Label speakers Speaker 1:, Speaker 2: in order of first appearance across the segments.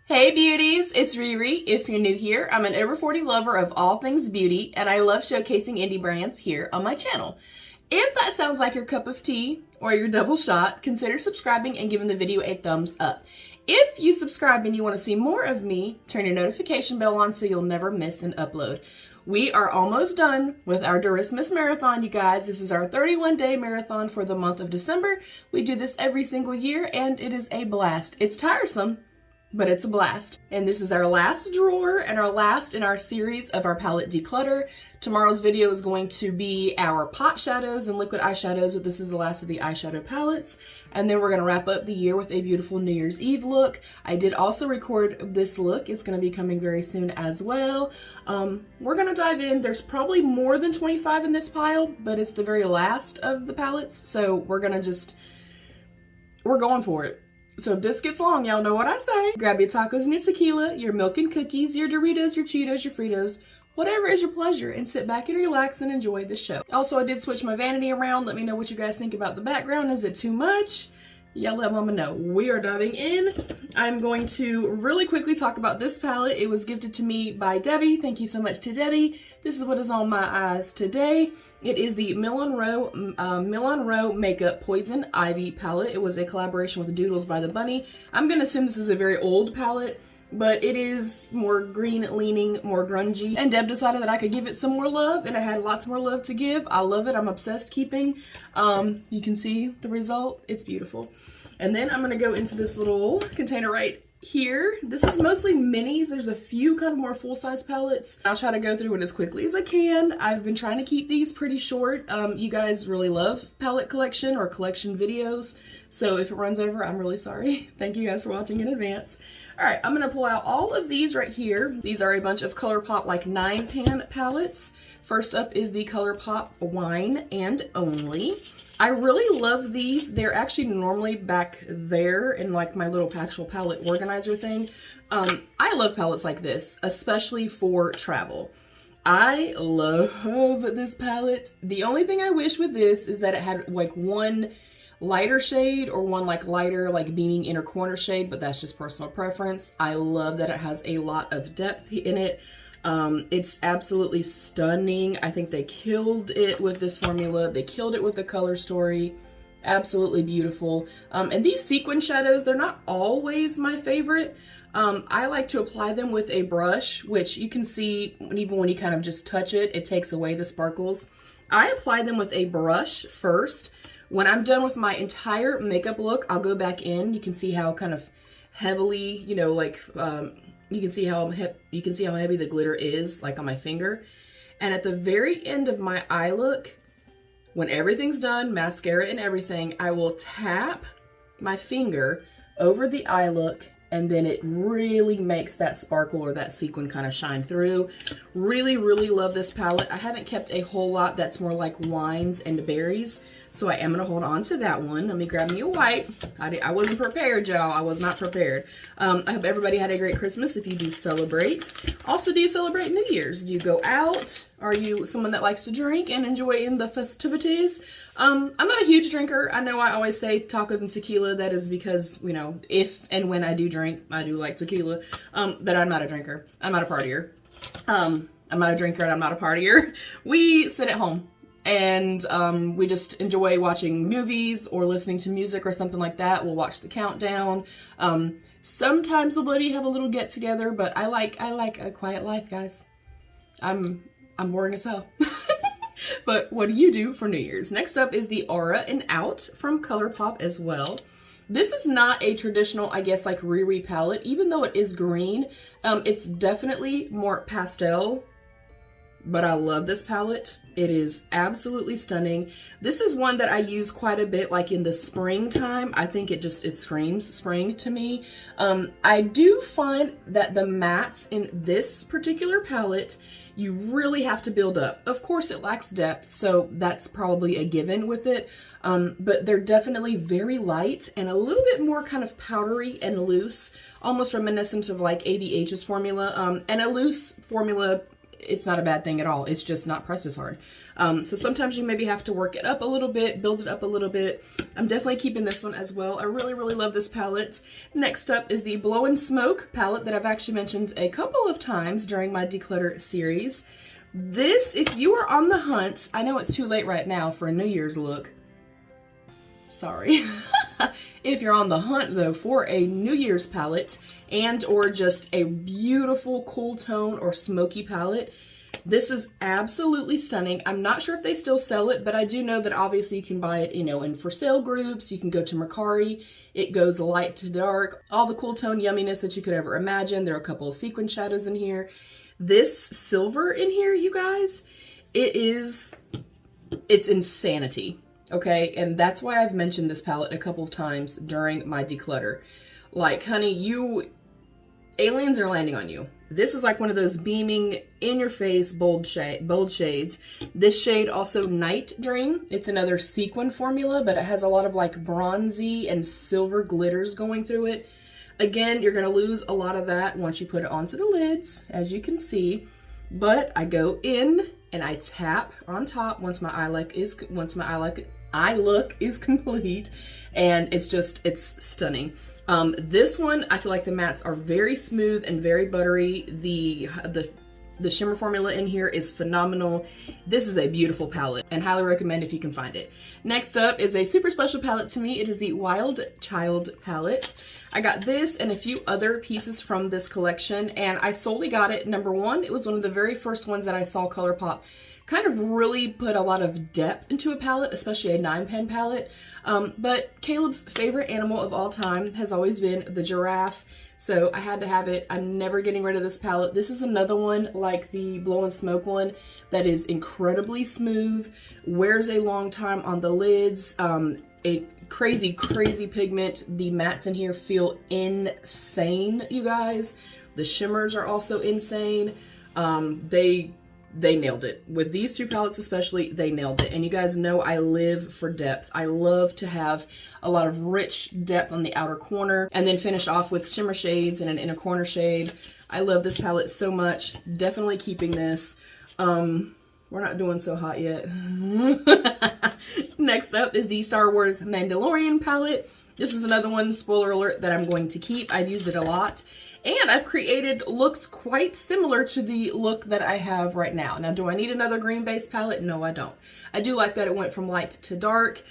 Speaker 1: Hey beauties, it's Riri. If you're new here, I'm an over 40 lover of all things beauty, and I love showcasing indie brands here on my channel. If that sounds like your cup of tea or your double shot, consider subscribing and giving the video a thumbs up. If you subscribe and you want to see more of me, turn your notification bell on so you'll never miss an upload. We are almost done with our Christmas marathon, you guys. This is our 31-day marathon for the month of December. We do this every single year, and it is a blast. It's tiresome, but it's a blast. And this is our last drawer and our last in our series of our palette declutter. Tomorrow's video is going to be our pot shadows and liquid eyeshadows, but this is the last of the eyeshadow palettes. And then we're gonna wrap up the year with a beautiful New Year's Eve look. I did also record this look. It's gonna be coming very soon as well. We're gonna dive in. There's probably more than 25 in this pile, but it's the very last of the palettes. So we're going for it. So if this gets long, y'all know what I say. Grab your tacos and your tequila, your milk and cookies, your Doritos, your Cheetos, your Fritos, whatever is your pleasure, and sit back and relax and enjoy the show. Also, I did switch my vanity around. Let me know what you guys think about the background. Is it too much? Yeah, let mama know. We are diving in. I'm going to really quickly talk about this palette. It was gifted to me by Debbie. Thank you so much to Debbie. This is what is on my eyes today. It is the Milan Row Makeup Poison Ivy palette. It was a collaboration with Doodles by the Bunny. I'm gonna assume this is a very old palette, but it is more green leaning, more grungy. And Deb decided that I could give it some more love, and it had lots more love to give. I love it. I'm obsessed keeping. You can see the result. It's beautiful. And then I'm gonna go into this little container right here. This is mostly minis. There's a few kind of more full-size palettes. I'll try to go through it as quickly as I can. I've been trying to keep these pretty short. You guys really love palette collection or collection videos, so if it runs over, I'm really sorry. Thank you guys for watching in advance. All right, I'm gonna pull out all of these right here. These are a bunch of ColourPop like 9-pan palettes. First up is the ColourPop Wine and Only. I really love these. They're actually normally back there in like my little actual palette organizer thing. I love palettes like this, especially for travel. I love this palette. The only thing I wish with this is that it had like one lighter shade or one like lighter like beaming inner corner shade, but that's just personal preference. I love that it has a lot of depth in it. It's absolutely stunning. I think they killed it with this formula. They killed it with the color story. Absolutely beautiful. And these sequin shadows, they're not always my favorite. I like to apply them with a brush, which you can see even when you kind of just touch it, it takes away the sparkles. I apply them with a brush first. When I'm done with my entire makeup look, I'll go back in. You can see how kind of heavily, you know, like, you can see how heavy the glitter is, like on my finger. And at the very end of my eye look, when everything's done, mascara and everything, I will tap my finger over the eye look, and then it really makes that sparkle or that sequin kind of shine through. Really, really love this palette. I haven't kept a whole lot that's more like wines and berries, so I am gonna hold on to that one. Let me grab me a wipe. I wasn't prepared, y'all. I was not prepared. I hope everybody had a great Christmas if you do celebrate. Also, do you celebrate New Year's? Do you go out? Are you someone that likes to drink and enjoy in the festivities? I'm not a huge drinker. I know I always say tacos and tequila. That is because, you know, if and when I do drink, I do like tequila. But I'm not a drinker. I'm not a partier. I'm not a drinker and I'm not a partier. We sit at home and we just enjoy watching movies or listening to music or something like that. We'll watch the countdown. Sometimes we'll maybe have a little get together, but I like a quiet life, guys. I'm boring as hell. But what do you do for New Year's? Next up is the Aura and Out from ColourPop as well. This is not a traditional, I guess, like Riri palette, even though it is green. It's definitely more pastel, but I love this palette. It is absolutely stunning. This is one that I use quite a bit, like in the springtime. I think it screams spring to me. I do find that the mattes in this particular palette, you really have to build up. Of course, it lacks depth, so that's probably a given with it. But they're definitely very light and a little bit more kind of powdery and loose, almost reminiscent of like ABH's formula. And a loose formula it's not a bad thing at all. It's just not pressed as hard. So sometimes you maybe have to work it up a little bit, build it up a little bit. I'm definitely keeping this one as well. I really, really love this palette. Next up is the Blow and Smoke palette that I've actually mentioned a couple of times during my Declutter series. This, if you are on the hunt, I know it's too late right now for a New Year's look. Sorry. If you're on the hunt though for a New Year's palette and or just a beautiful cool tone or smoky palette, this is absolutely stunning. I'm not sure if they still sell it, but I do know that obviously you can buy it, you know, in for sale groups. You can go to Mercari. It goes light to dark, all the cool tone yumminess that you could ever imagine. There are a couple of sequin shadows in here. This silver in here, you guys, it's insanity. Okay, and that's why I've mentioned this palette a couple of times during my declutter. Like, honey, aliens are landing on you. This is like one of those beaming, in-your-face, bold shades. This shade also Night Dream. It's another sequin formula, but it has a lot of like bronzy and silver glitters going through it. Again, you're going to lose a lot of that once you put it onto the lids, as you can see. But I go in and I tap on top once my eye look is complete, and it's stunning. This one, I feel like the mattes are very smooth and very buttery. The shimmer formula in here is phenomenal. This is a beautiful palette and highly recommend if you can find it. Next up is a super special palette to me. It is the Wild Child palette. I got this and a few other pieces from this collection, and I solely got it. Number one, it was one of the very first ones that I saw ColourPop kind of really put a lot of depth into a palette, especially a 9-pen palette. But Caleb's favorite animal of all time has always been the giraffe, so I had to have it. I'm never getting rid of this palette. This is another one like the Blow and Smoke one that is incredibly smooth, wears a long time on the lids, a crazy pigment. The mattes in here feel insane, you guys. The shimmers are also insane. They nailed it. With these two palettes especially, they nailed it. And you guys know I live for depth. I love to have a lot of rich depth on the outer corner and then finish off with shimmer shades and an inner corner shade. I love this palette so much. Definitely keeping this. We're not doing so hot yet. Next up is the Star Wars Mandalorian palette. This is another one, spoiler alert, that I'm going to keep. I've used it a lot. And I've created looks quite similar to the look that I have right now. Now, do I need another green base palette? No, I don't. I do like that it went from light to dark.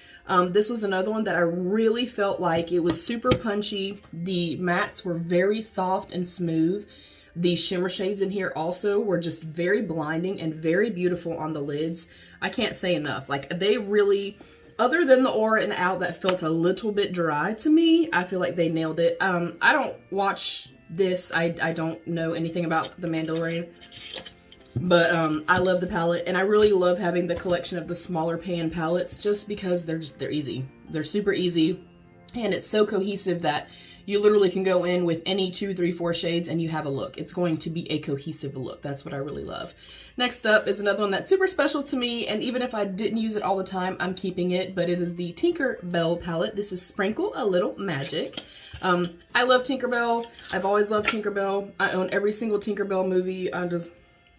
Speaker 1: This was another one that I really felt like it was super punchy. The mattes were very soft and smooth. The shimmer shades in here also were just very blinding and very beautiful on the lids. I can't say enough. Like, they really, other than the aura and out that felt a little bit dry to me, I feel like they nailed it. I don't watch this. I don't know anything about the Mandalorian, but I love the palette, and I really love having the collection of the smaller pan palettes just because they're easy. They're super easy, and it's so cohesive that you literally can go in with any 2, 3, 4 shades and you have a look. It's going to be a cohesive look. That's what I really love. Next up is another one that's super special to me, and even if I didn't use it all the time, I'm keeping it, but it is the Tinkerbell palette. This is Sprinkle a Little Magic. I love Tinkerbell. I've always loved Tinkerbell. I own every single Tinkerbell movie.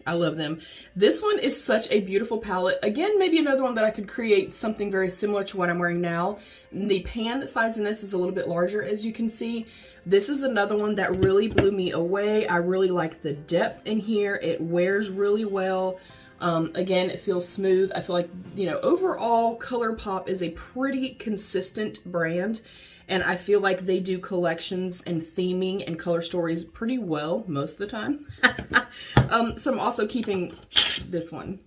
Speaker 1: I love them. This one is such a beautiful palette. Again, maybe another one that I could create something very similar to what I'm wearing now. The pan size in this is a little bit larger, as you can see. This is another one that really blew me away. I really like the depth in here. It wears really well. Again, it feels smooth. I feel like, you know, overall ColourPop is a pretty consistent brand. And I feel like they do collections and theming and color stories pretty well most of the time. So I'm also keeping this one.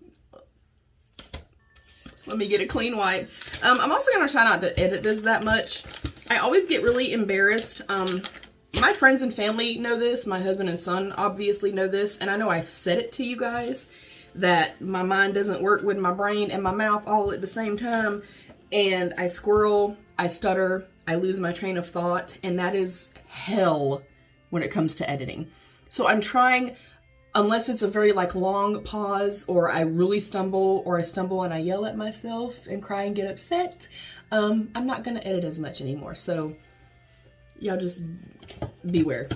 Speaker 1: Let me get a clean wipe. I'm also going to try not to edit this that much. I always get really embarrassed. My friends and family know this. My husband and son obviously know this. And I know I've said it to you guys that my mind doesn't work with my brain and my mouth all at the same time. And I squirrel, I stutter, I lose my train of thought, and that is hell when it comes to editing. So I'm trying, unless it's a very like long pause, or I really stumble, or I stumble and I yell at myself and cry and get upset, I'm not gonna edit as much anymore. So y'all just beware.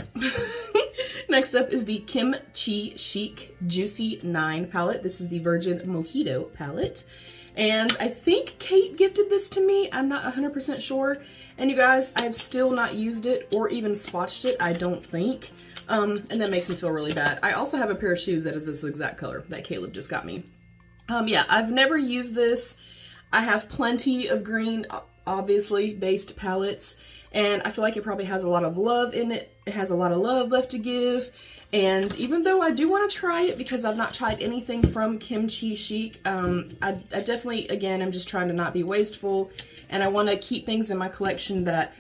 Speaker 1: Next up is the Kimchi Chic Juicy 9 palette. This is the Virgin Mojito palette. And I think Kate gifted this to me. I'm not 100% sure. And you guys, I've still not used it or even swatched it, I don't think. And that makes me feel really bad. I also have a pair of shoes that is this exact color that Caleb just got me. Yeah, I've never used this. I have plenty of green, obviously, based palettes. And I feel like it probably has a lot of love in it. It has a lot of love left to give. And even though I do want to try it because I've not tried anything from Kimchi Chic, I definitely, again, I'm just trying to not be wasteful. And I want to keep things in my collection that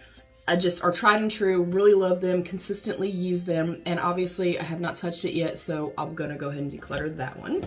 Speaker 1: I just are tried and true, really love them, consistently use them. And obviously I have not touched it yet, so I'm going to go ahead and declutter that one.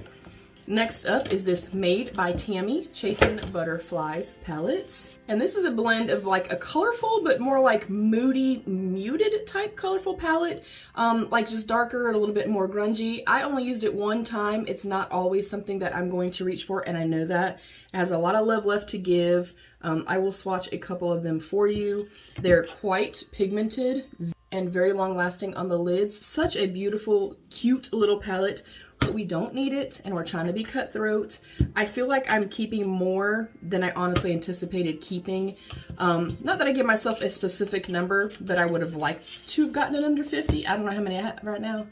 Speaker 1: Next up is this Made by Tammy Chasing Butterflies palette. And this is a blend of like a colorful but more like moody, muted type colorful palette. Like just darker and a little bit more grungy. I only used it one time. It's not always something that I'm going to reach for, and I know that. It has a lot of love left to give. I will swatch a couple of them for you. They're quite pigmented and very long lasting on the lids. Such a beautiful, cute little palette. But we don't need it, and we're trying to be cutthroat. I feel like I'm keeping more than I honestly anticipated keeping. Not that I give myself a specific number, but I would have liked to have gotten it under 50. I don't know how many I have right now.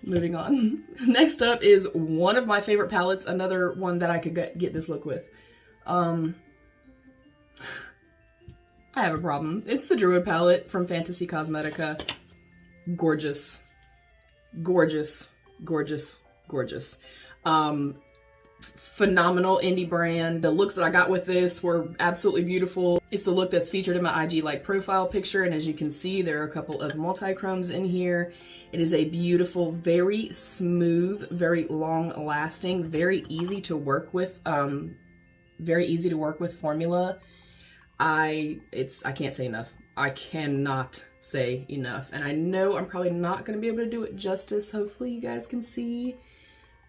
Speaker 1: Moving on. Next up is one of my favorite palettes, another one that I could get this look with. I have a problem. It's the Druid palette from Fantasy Cosmetica. Gorgeous. Gorgeous. Gorgeous, gorgeous. Phenomenal indie brand. The looks that I got with this were absolutely beautiful. It's the look that's featured in my IG like profile picture, and as you can see, there are a couple of multi-chromes in here. It is a beautiful, very smooth, very long lasting, very easy to work with formula. I can't say enough. I cannot say enough. And I know I'm probably not going to be able to do it justice. Hopefully you guys can see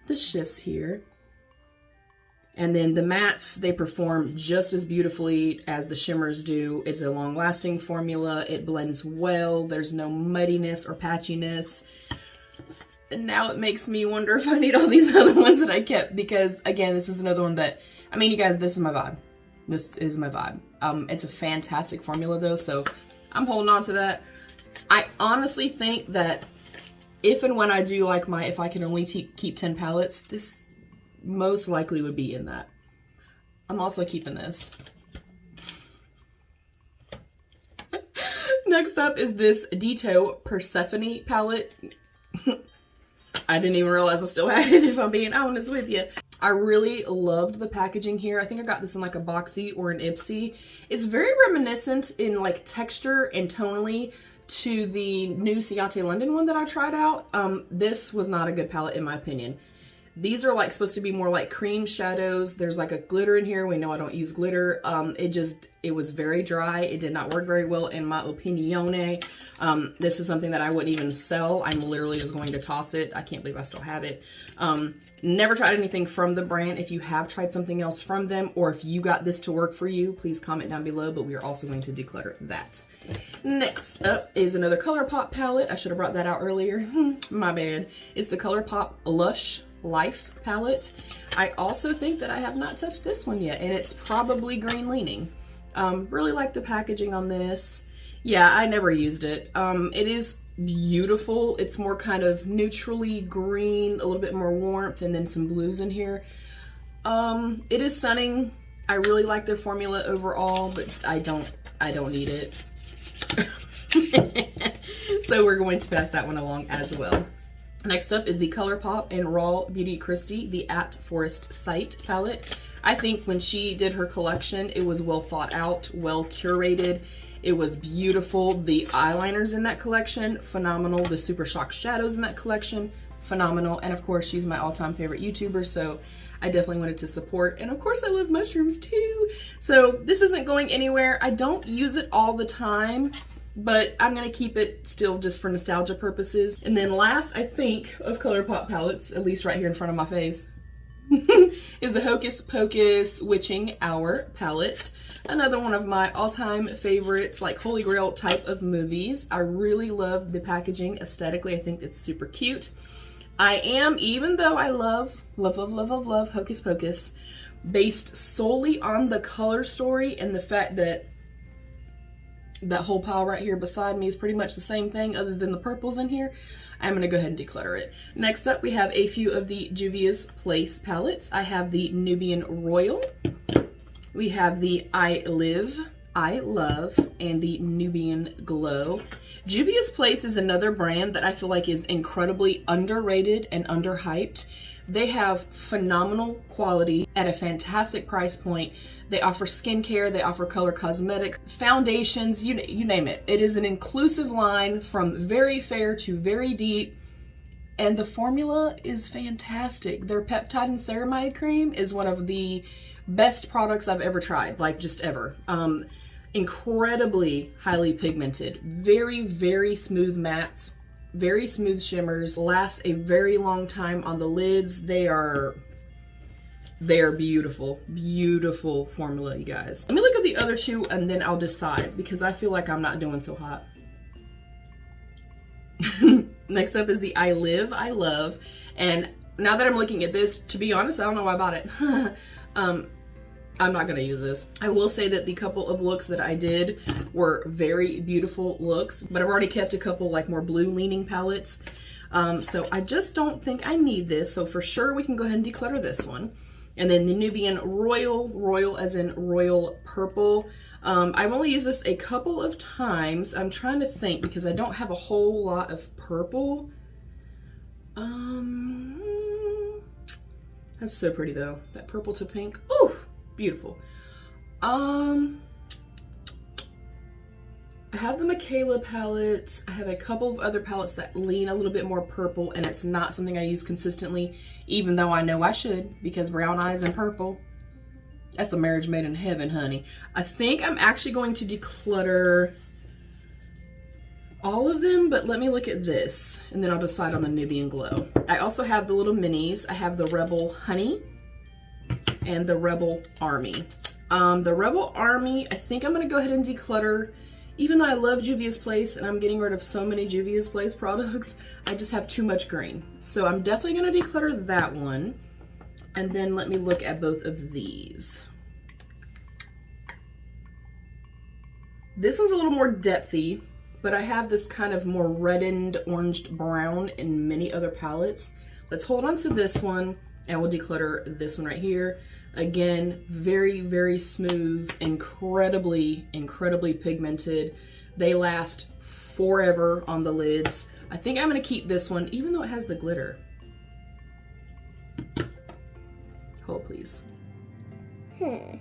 Speaker 1: the shifts here. And then the mattes, they perform just as beautifully as the shimmers do. It's a long-lasting formula. It blends well. There's no muddiness or patchiness. And now it makes me wonder if I need all these other ones that I kept, because again, this is another one that, I mean, you guys, this is my vibe. This is my vibe. It's a fantastic formula though, so I'm holding on to that. I honestly think that if and when I do like if I can only keep 10 palettes, this most likely would be in that. I'm also keeping this. Next up is this Dito Persephone palette. I didn't even realize I still had it, if I'm being honest with you. I really loved the packaging here. I think I got this in like a boxy or an Ipsy. It's very reminiscent in like texture and tonally to the new Ciate London one that I tried out. This was not a good palette in my opinion. These are like supposed to be more like cream shadows. There's like a glitter in here. We know I don't use glitter. It was very dry. It did not work very well in my opinione. This is something that I wouldn't even sell. I'm literally just going to toss it. I can't believe I still have it. Never tried anything from the brand. If you have tried something else from them, or if you got this to work for you, please comment down below, but we are also going to declutter that. Next up is another ColourPop palette. I should have brought that out earlier. My bad. It's the ColourPop Lush Life palette. I also think that I have not touched this one yet, and it's probably green leaning. Really like the packaging on this. Yeah, I never used it. It is beautiful. It's more kind of neutrally green, a little bit more warmth, and then some blues in here. It is stunning. I really like their formula overall, but I don't need it. So we're going to pass that one along as well. Next up is the ColourPop and Raw Beauty Christie, the At Forest Sight palette. I think when she did her collection, it was well thought out, well curated. It was beautiful. The eyeliners in that collection, phenomenal. The Super Shock shadows in that collection, phenomenal. And of course, she's my all-time favorite YouTuber, so I definitely wanted to support. And of course, I love mushrooms too. So this isn't going anywhere. I don't use it all the time, but I'm gonna keep it still just for nostalgia purposes. And then last, I think, of ColourPop palettes, at least right here in front of my face, is the Hocus Pocus Witching Hour palette. Another one of my all-time favorites, like Holy Grail type of movies. I really love the packaging aesthetically. I think it's super cute. I am, even though I love Hocus Pocus, based solely on the color story and the fact that that whole pile right here beside me is pretty much the same thing other than the purples in here, I'm going to go ahead and declutter it. Next up, we have a few of the Juvia's Place palettes. I have the Nubian Royal. We have the I Love, and the Nubian Glow. Juvia's Place is another brand that I feel like is incredibly underrated and underhyped. They have phenomenal quality at a fantastic price point. They offer skincare, they offer color cosmetics, foundations, you name it. It is an inclusive line from very fair to very deep, and the formula is fantastic. Their peptide and ceramide cream is one of the best products I've ever tried, like just ever. Incredibly highly pigmented, very, very smooth mattes, very smooth shimmers, last a very long time on the lids. They are beautiful, beautiful formula, you guys. Let me look at the other two and then I'll decide, because I feel like I'm not doing so hot. Next up is the I Love, and now that I'm looking at this, to be honest, I don't know why I bought it. I'm not gonna use this. I will say that the couple of looks that I did were very beautiful looks, but I've already kept a couple like more blue leaning palettes. So I just don't think I need this. So for sure we can go ahead and declutter this one. And then the Nubian Royal as in royal purple. I've only used this a couple of times. I'm trying to think because I don't have a whole lot of purple. That's so pretty though. That purple to pink. Ooh! Beautiful. I have the Michaela palettes. I have a couple of other palettes that lean a little bit more purple, and it's not something I use consistently, even though I know I should, because brown eyes and purple, that's a marriage made in heaven, honey. I think I'm actually going to declutter all of them, but let me look at this, and then I'll decide on the Nubian Glow. I also have the little minis. I have the Rebel Honey and the Rebel Army. The Rebel Army, I think I'm gonna go ahead and declutter. Even though I love Juvia's Place and I'm getting rid of so many Juvia's Place products, I just have too much green. So I'm definitely gonna declutter that one. And then let me look at both of these. This one's a little more depthy, but I have this kind of more reddened, oranged brown in many other palettes. Let's hold on to this one and we'll declutter this one right here. Again, very, very smooth, incredibly, incredibly pigmented. They last forever on the lids. I think I'm gonna keep this one, even though it has the glitter. Hold, please.
Speaker 2: I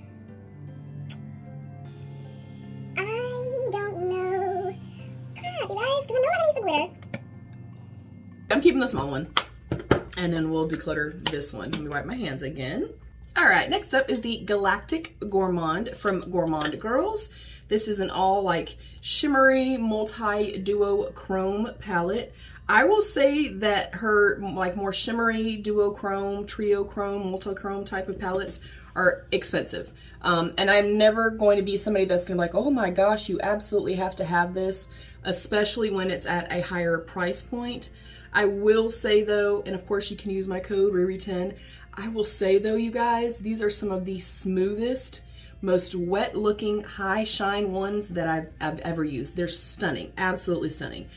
Speaker 2: don't know. Crap, you guys, because I know I'm gonna use the glitter.
Speaker 1: I'm keeping the small one. And then we'll declutter this one. Let me wipe my hands again. All right, next up is the Galactic Gourmand from Gourmand Girls. This is an all like shimmery multi-duo chrome palette. I will say that her like more shimmery duo chrome, trio chrome, multi-chrome type of palettes are expensive. And I'm never going to be somebody that's gonna be like, oh my gosh, you absolutely have to have this, especially when it's at a higher price point. I will say though, and of course you can use my code RIRI10, I will say though, you guys, these are some of the smoothest, most wet looking high shine ones that I've ever used. They're stunning, absolutely stunning.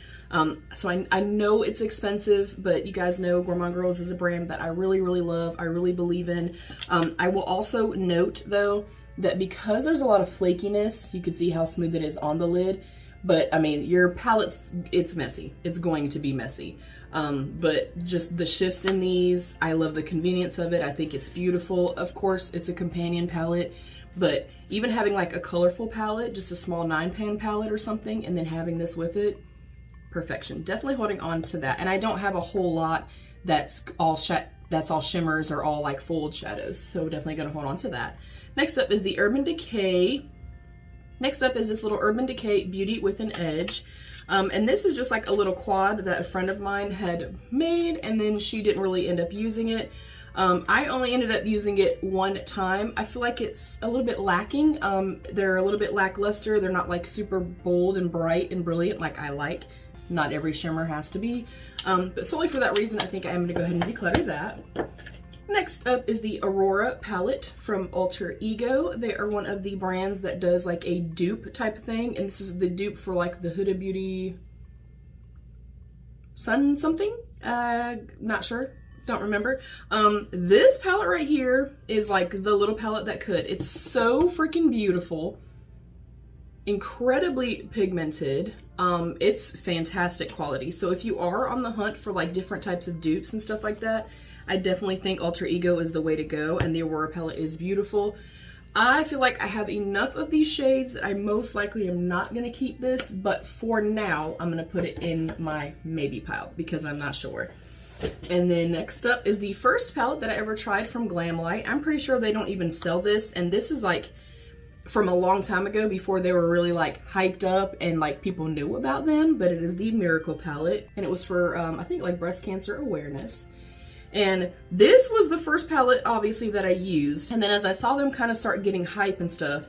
Speaker 1: So I know it's expensive, but you guys know Gourmand Girls is a brand that I really, really love, I really believe in. I will also note though, that because there's a lot of flakiness, you can see how smooth it is on the lid. But I mean, your palette's, it's messy. It's going to be messy. But just the shifts in these, I love the convenience of it. I think it's beautiful. Of course, it's a companion palette, but even having like a colorful palette, just a small 9-pan palette or something, and then having this with it, perfection. Definitely holding on to that. And I don't have a whole lot that's all shimmers or all like full shadows. So definitely gonna hold on to that. Next up is the Urban Decay. Next up is this little Urban Decay Beauty with an Edge. And this is just like a little quad that a friend of mine had made, and then she didn't really end up using it. I only ended up using it one time. I feel like it's a little bit lacking. They're a little bit lackluster. They're not like super bold and bright and brilliant like I like. Not every shimmer has to be. But solely for that reason, I think I am gonna go ahead and declutter that. Next up is the Aurora palette from Alter Ego. They are one of the brands that does like a dupe type of thing, and this is the dupe for like the Huda Beauty Sun something? Not sure, don't remember. This palette right here is like the little palette that could. It's so freaking beautiful, incredibly pigmented. It's fantastic quality. So if you are on the hunt for like different types of dupes and stuff like that, I definitely think Alter Ego is the way to go, and the Aurora palette is beautiful. I feel like I have enough of these shades that I most likely am not going to keep this, but for now, I'm going to put it in my maybe pile because I'm not sure. And then next up is the first palette that I ever tried from Glamlight. I'm pretty sure they don't even sell this, and this is like from a long time ago before they were really like hyped up and like people knew about them, but it is the Miracle palette, and it was for I think like breast cancer awareness. And this was the first palette, obviously, that I used. And then as I saw them kind of start getting hype and stuff,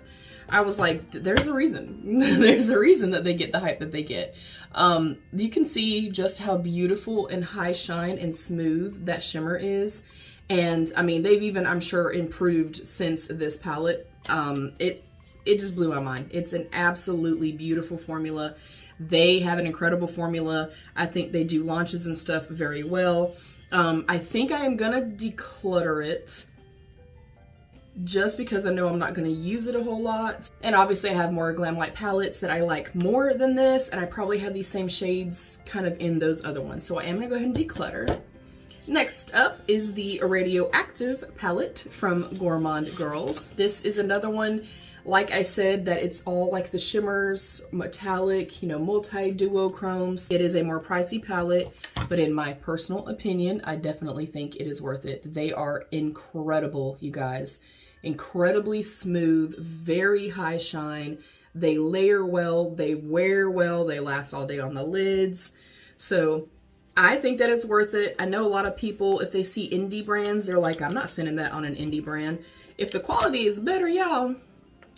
Speaker 1: I was like, there's a reason. There's a reason that they get the hype that they get. You can see just how beautiful and high shine and smooth that shimmer is. And I mean, they've even, I'm sure, improved since this palette. It just blew my mind. It's an absolutely beautiful formula. They have an incredible formula. I think they do launches and stuff very well. I think I am gonna declutter it just because I know I'm not gonna use it a whole lot. And obviously I have more Glamlight palettes that I like more than this, and I probably have these same shades kind of in those other ones. So I am gonna go ahead and declutter. Next up is the Radioactive palette from Gourmand Girls. This is another one, like I said, that it's all like the shimmers, metallic, you know, multi-duochromes. It is a more pricey palette, but in my personal opinion, I definitely think it is worth it. They are incredible, you guys. Incredibly smooth, very high shine. They layer well, they wear well, they last all day on the lids. So I think that it's worth it. I know a lot of people, if they see indie brands, they're like, I'm not spending that on an indie brand. If the quality is better, y'all,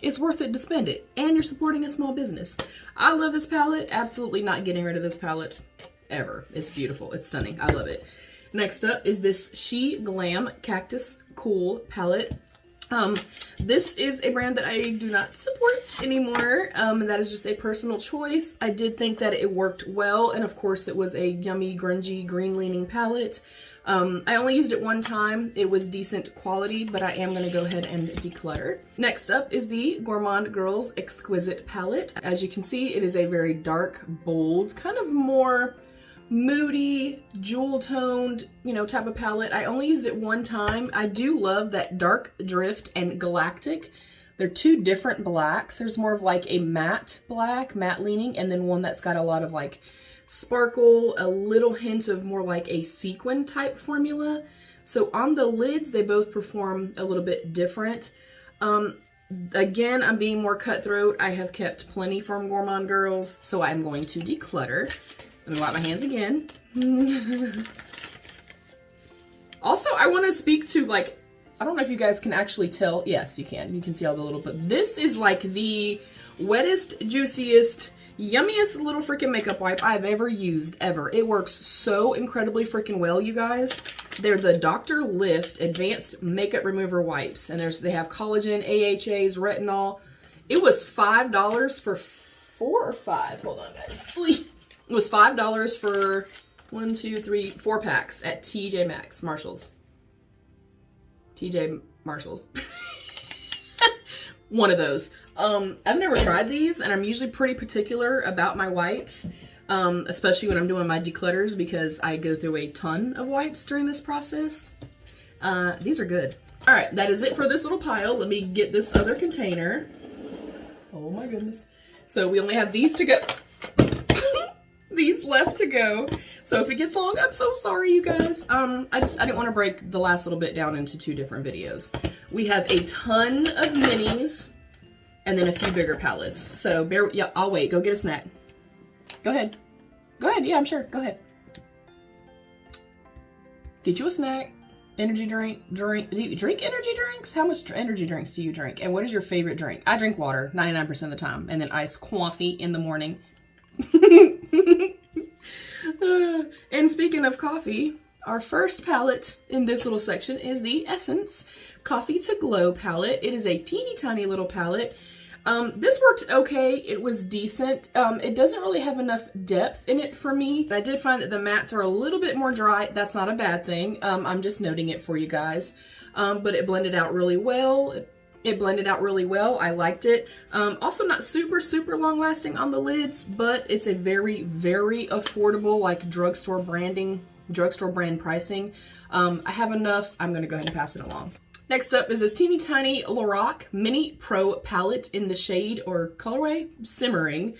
Speaker 1: it's worth it to spend it, and you're supporting a small business. I love this palette. Absolutely not getting rid of this palette ever. It's beautiful. It's stunning. I love it. Next up is this She Glam Cactus Cool palette. This is a brand that I do not support anymore, and that is just a personal choice. I did think that it worked well, and of course it was a yummy, grungy, green-leaning palette. I only used it one time. It was decent quality, but I am going to go ahead and declutter. Next up is the Gourmand Girls Exquisite palette. As you can see, it is a very dark, bold, kind of more moody, jewel-toned, you know, type of palette. I only used it one time. I do love that Dark Drift and Galactic. They're two different blacks. There's more of like a matte black, matte leaning, and then one that's got a lot of like sparkle, a little hint of more like a sequin type formula. So on the lids, they both perform a little bit different. Again, I'm being more cutthroat. I have kept plenty from Gourmand Girls, so I'm going to declutter. Let me wipe my hands again. Also, I want to speak to, like, I don't know if you guys can actually tell. Yes, you can. You can see all the little, but this is like the wettest, juiciest, yummiest little freaking makeup wipe I've ever used, ever. It works so incredibly freaking well, you guys. They're the Dr. Lift Advanced Makeup Remover Wipes, and they have collagen, AHAs, retinol. It was $5 for 4 or 5. Hold on, guys. It was $5 for 1, 2, 3, 4 packs at TJ Maxx, Marshalls. TJ Marshalls. One of those. I've never tried these, and I'm usually pretty particular about my wipes, especially when I'm doing my declutters, because I go through a ton of wipes during this process. These are good. All right, that is it for this little pile. Let me get this other container. Oh my goodness. So we only have these to go. These left to go. So if it gets long, I'm so sorry, you guys. I didn't want to break the last little bit down into 2 different videos. We have a ton of minis and then a few bigger palettes. So yeah, I'll wait. Go get a snack. Go ahead. Go ahead. Yeah, I'm sure. Go ahead. Get you a snack. Energy drink. Do you drink energy drinks? How much energy drinks do you drink? And what is your favorite drink? I drink water 99% of the time, and then iced coffee in the morning. And speaking of coffee, our first palette in this little section is the Essence Coffee to Glow palette. It is a teeny tiny little palette. This worked okay. It was decent. It doesn't really have enough depth in it for me. I did find that the mattes are a little bit more dry. That's not a bad thing. I'm just noting it for you guys. But it blended out really well. It blended out really well. I liked it. Also not super long lasting on the lids, but it's a very affordable, like drugstore brand pricing. I have enough. I'm gonna go ahead and pass it along. Next up is this teeny tiny Lorac Mini Pro palette in the shade or colorway Simmering.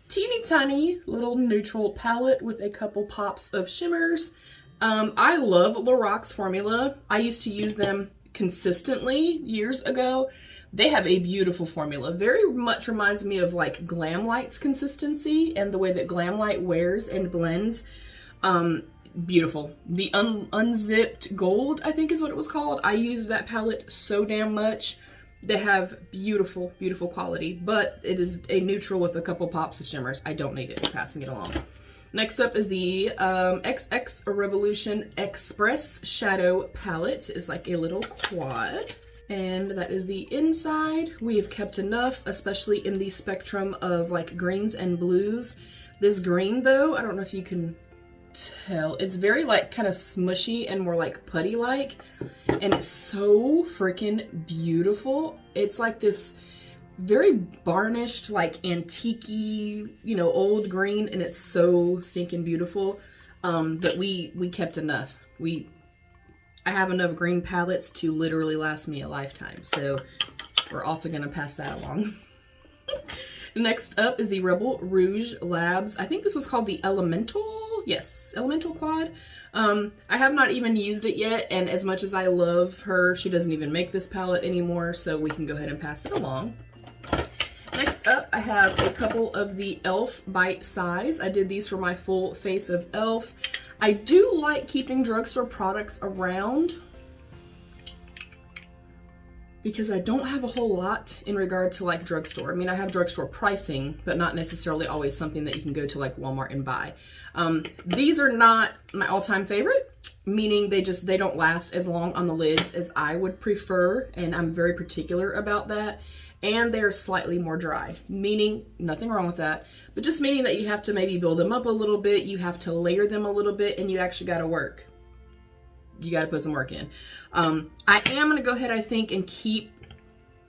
Speaker 1: Teeny tiny little neutral palette with a couple pops of shimmers. I love Lorac's formula. I used to use them consistently years ago. They have a beautiful formula. Very much reminds me of like Glamlight's consistency and the way that Glamlight wears and blends. Beautiful. The Unzipped Gold, I think is what it was called. I used that palette so damn much. They have beautiful quality, but it is a neutral with a couple pops of shimmers. I don't need it. Passing it along. Next up is the XX Revolution Express Shadow palette. It's like a little quad. And that is the inside. We have kept enough, especially in the spectrum of like greens and blues. This green though, I don't know if you can tell, it's very like kind of smushy and more like putty like, and it's so freaking beautiful. It's like this very varnished, like antique-y, you know, old green, and it's so stinking beautiful. But we kept enough. I have enough green palettes to literally last me a lifetime, so we're also gonna pass that along. Next up is the Rebel Rouge Labs. I think this was called the Elemental. Yes, Elemental Quad. I have not even used it yet, and as much as I love her, she doesn't even make this palette anymore, so we can go ahead and pass it along. Next up, I have a couple of the e.l.f. Bite Size. I did these for my full face of e.l.f. I do like keeping drugstore products around because I don't have a whole lot in regard to like drugstore. I mean, I have drugstore pricing, but not necessarily always something that you can go to like Walmart and buy. These are not my all-time favorite, meaning they don't last as long on the lids as I would prefer, and I'm very particular about that. And they're slightly more dry, meaning nothing wrong with that, but just meaning that you have to maybe build them up a little bit, you have to layer them a little bit, and you actually got to work. You got to put some work in. I am going to go ahead, I think, and keep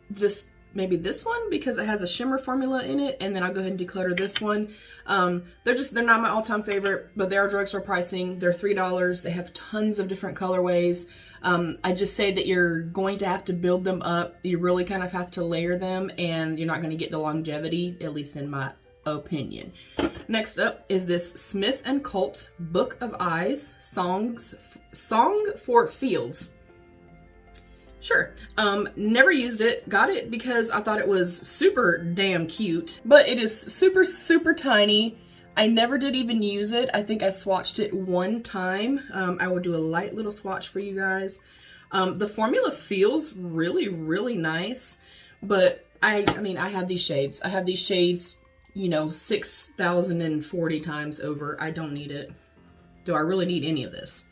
Speaker 1: this, maybe this one, because it has a shimmer formula in it, and then I'll go ahead and declutter this one. They're not my all-time favorite, but they are drugstore pricing. They're $3. They have tons of different colorways. I just say that you're going to have to build them up. You really kind of have to layer them, and you're not going to get the longevity, at least in my opinion. Next up is this Smith & Colt Book of Eyes Song for Fields. Sure. Never used it. Got it because I thought it was super damn cute, but it is super tiny. I never did even use it. I think I swatched it one time. I will do a light little swatch for you guys. The formula feels really nice, but I mean, I have these shades. I have these shades, you know, 6,040 times over. I don't need it. Do I really need any of this?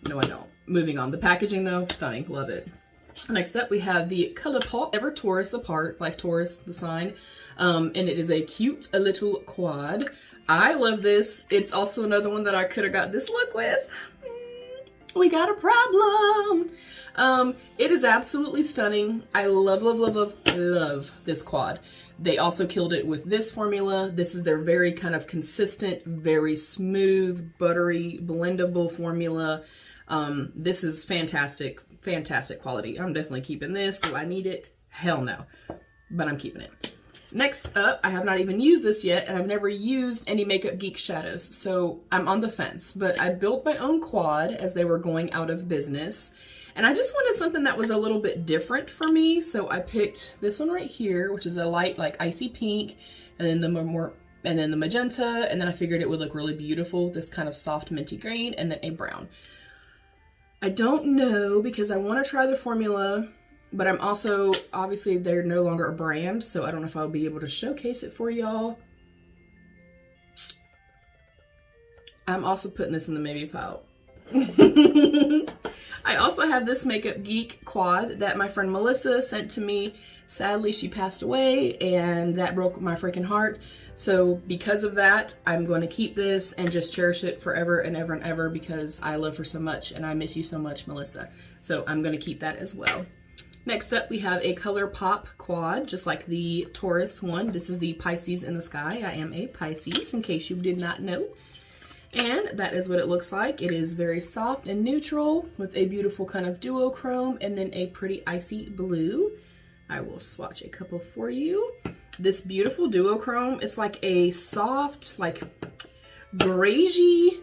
Speaker 1: No, I don't. Moving on. The packaging though, stunning. Love it. Next up, we have the ColourPop Ever Taurus Apart, like Taurus, the sign. And it is a cute little quad. I love this. It's also another one that I could have got this look with. We got a problem. It is absolutely stunning. I love this quad. They also killed it with this formula. This is their very kind of consistent, very smooth, buttery, blendable formula. This is fantastic quality. I'm definitely keeping this. Do I need it? Hell no. But I'm keeping it. Next up, I have not even used this yet, and I've never used any Makeup Geek shadows, so I'm on the fence. But I built my own quad as they were going out of business, and I just wanted something that was a little bit different for me, so I picked this one right here, which is a light, like icy pink, and then the magenta, and then I figured it would look really beautiful, this kind of soft minty green, and then a brown. I don't know because I want to try the formula, but I'm also, obviously they're no longer a brand, so I don't know if I'll be able to showcase it for y'all. I'm also putting this in the maybe pile. I also have this Makeup Geek quad that my friend Melissa sent to me. Sadly, she passed away, and that broke my freaking heart. So because of that, I'm going to keep this and just cherish it forever and ever and ever because I love her so much and I miss you so much, Melissa. So I'm going to keep that as well. Next up, we have a ColourPop quad, just like the Taurus one. This is the Pisces in the Sky. I am a Pisces, in case you did not know. And that is what it looks like. It is very soft and neutral with a beautiful kind of duochrome and then a pretty icy blue. I will swatch a couple for you. This beautiful duochrome, it's like a soft, like beigey,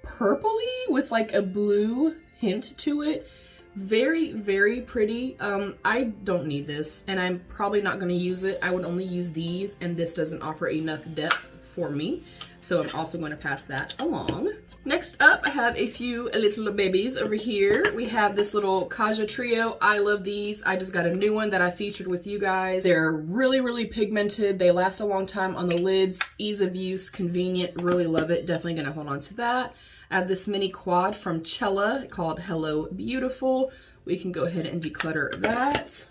Speaker 1: purpley with like a blue hint to it. Very, very pretty. I don't need this and I'm probably not going to use it. I would only use these and this doesn't offer enough depth for me. So I'm also going to pass that along. Next up, I have a few little babies over here. We have this little Kaja Trio. I love these. I just got a new one that I featured with you guys. They're really, really pigmented. They last a long time on the lids. Ease of use, convenient, really love it. Definitely going to hold on to that. I have this mini quad from Cella called Hello Beautiful. We can go ahead and declutter that.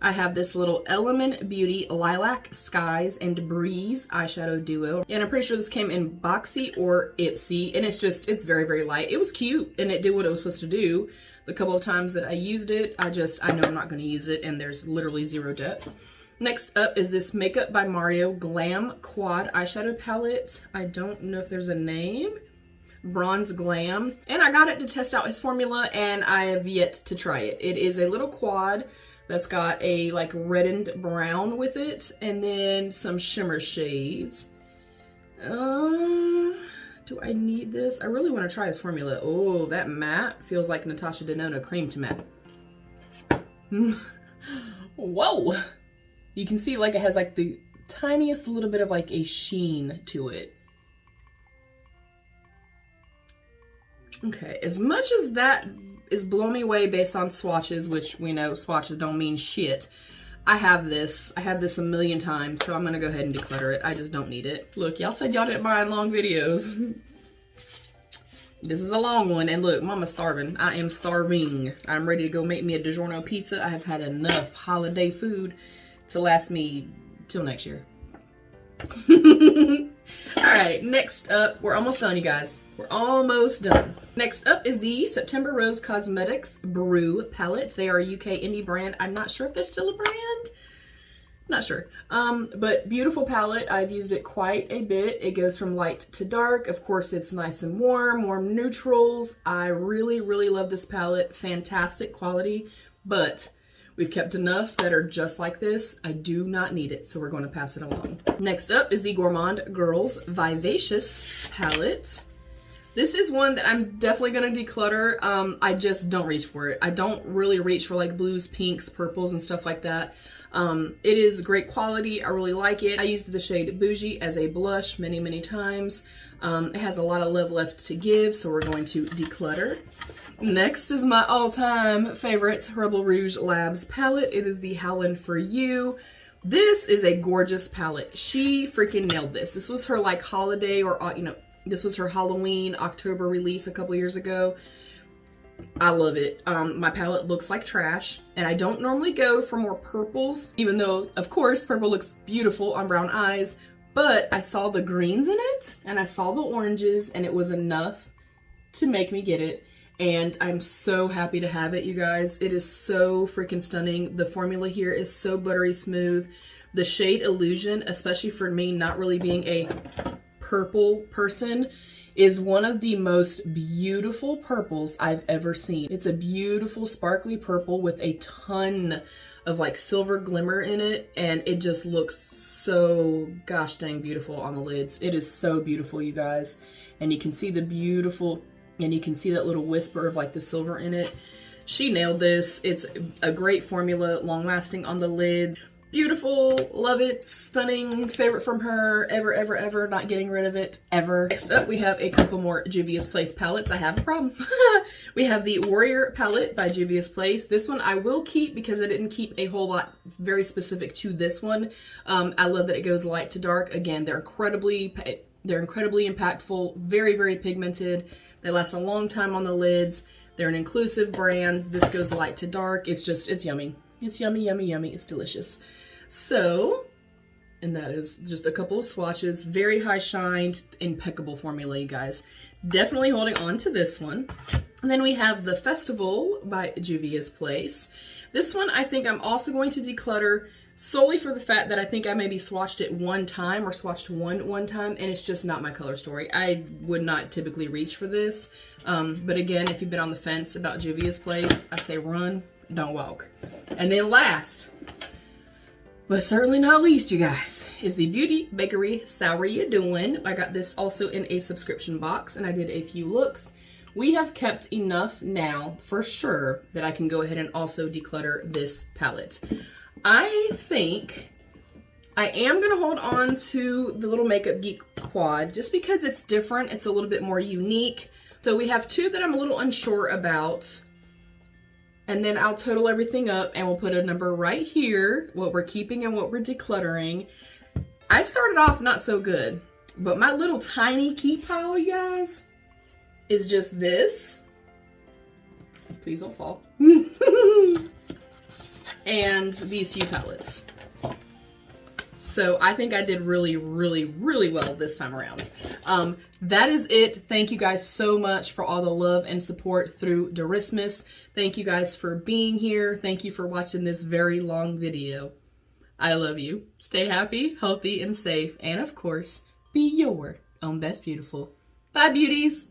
Speaker 1: I have this little Element Beauty Lilac Skies and Breeze eyeshadow duo. And I'm pretty sure this came in Boxy or Ipsy. And it's very, very light. It was cute and it did what it was supposed to do. The couple of times that I used it, I know I'm not going to use it and there's literally zero depth. Next up is this Makeup by Mario Glam Quad eyeshadow palette. I don't know if there's a name. Bronze Glam. And I got it to test out his formula and I have yet to try it. It is a little quad that's got a like reddened brown with it and then some shimmer shades. Do I need this? I really want to try his formula. Oh, that matte feels like Natasha Denona cream to matte. Whoa! You can see like it has like the tiniest little bit of like a sheen to it. Okay, as much as that is blowing me away based on swatches, which we know swatches don't mean shit, I have this. I had this a million times, so I'm gonna go ahead and declutter it. I just don't need it. Look, y'all said y'all didn't mind long videos. This is a long one, and look, Mama's starving. I am starving. I'm ready to go make me a DiGiorno pizza. I have had enough holiday food to last me till next year. Alright, next up, we're almost done, you guys. We're almost done. Next up is the September Rose Cosmetics Brew palette. They are a UK indie brand. I'm not sure if they're still a brand. Not sure. But beautiful palette. I've used it quite a bit. It goes from light to dark. Of course, it's nice and warm neutrals. I really, really love this palette. Fantastic quality, but we've kept enough that are just like this. I do not need it, so we're going to pass it along. Next up is the Gourmand Girls Vivacious palette. This is one that I'm definitely going to declutter. I just don't reach for it. I don't really reach for like blues, pinks, purples, and stuff like that. It is great quality. I really like it. I used the shade Bougie as a blush many, many times. It has a lot of love left to give, so we're going to declutter. Next is my all-time favorite Rebel Rouge Labs palette. It is the Howlin' For You. This is a gorgeous palette. She freaking nailed this. This was her like holiday or, you know, this was her Halloween October release a couple years ago. I love it. My palette looks like trash, and I don't normally go for more purples, even though, of course, purple looks beautiful on brown eyes, but I saw the greens in it, and I saw the oranges, and it was enough to make me get it. And I'm so happy to have it, you guys. It is so freaking stunning. The formula here is so buttery smooth. The shade Illusion, especially for me not really being a purple person, is one of the most beautiful purples I've ever seen. It's a beautiful sparkly purple with a ton of like silver glimmer in it, and it just looks so gosh dang beautiful on the lids. It is so beautiful, you guys. And you can see the beautiful, and you can see that little whisper of like the silver in it. She nailed this. It's a great formula, long lasting on the lid. Beautiful, love it, stunning, favorite from her, ever, ever, ever, not getting rid of it, ever. Next up, we have a couple more Juvia's Place palettes. I have a problem. We have the Warrior palette by Juvia's Place. This one I will keep because I didn't keep a whole lot very specific to this one. I love that it goes light to dark. Again, they're incredibly impactful, very, very pigmented. They last a long time on the lids. They're an inclusive brand. This goes light to dark. It's yummy. It's yummy, yummy, yummy. It's delicious. So, and that is just a couple of swatches. Very high shined, impeccable formula, you guys. Definitely holding on to this one. And then we have the Festival by Juvia's Place. This one I think I'm also going to declutter solely for the fact that I think I maybe swatched it one time or swatched one time, and it's just not my color story. I would not typically reach for this. But again, if you've been on the fence about Juvia's Place, I say run, don't walk. And then last, but certainly not least, you guys, is the Beauty Bakery Sour Ya Doin'. I got this also in a subscription box, and I did a few looks. We have kept enough now, for sure, that I can go ahead and also declutter this palette. I think I am going to hold on to the Little Makeup Geek quad, just because it's different. It's a little bit more unique. So we have two that I'm a little unsure about. And then I'll total everything up and we'll put a number right here, what we're keeping and what we're decluttering. I started off not so good, but my little tiny keep pile, you guys, is just this. Please don't fall. And these few palettes. So I think I did really, really, really well this time around. That is it. Thank you guys so much for all the love and support through Christmas. Thank you guys for being here. Thank you for watching this very long video. I love you. Stay happy, healthy, and safe. And of course, be your own best beautiful. Bye, beauties.